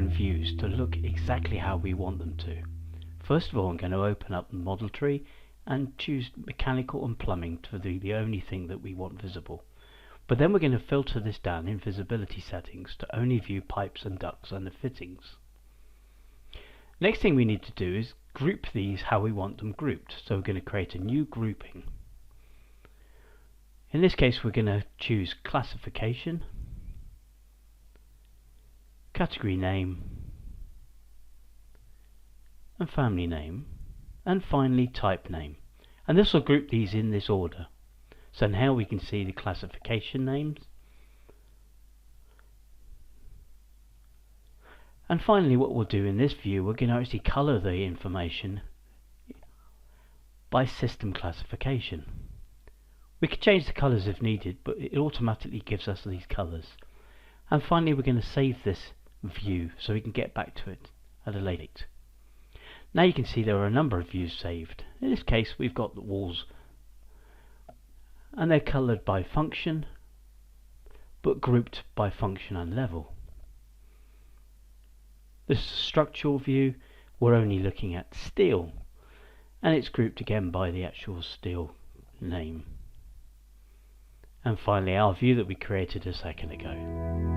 different views to look exactly how we want them to. First of all, I'm going to open up the model tree and choose mechanical and plumbing to be the only thing that we want visible. But then we're going to filter this down in visibility settings to only view pipes and ducts and the fittings. Next thing we need to do is group these how we want them grouped. So we're going to create a new grouping. In this case, we're going to choose classification, category name, and family name, and finally type name. And this will group these in this order. So now we can see the classification names. And finally, what we'll do in this view, we're going to actually color the information by system classification. We can change the colors if needed, but it automatically gives us these colors. And finally, we're going to save this view so we can get back to it at a later date. Now you can see there are a number of views saved. In this case, we've got the walls, and they're colored by function, but grouped by function and level. This structural view, we're only looking at steel, and it's grouped again by the actual steel name. And finally, our view that we created a second ago.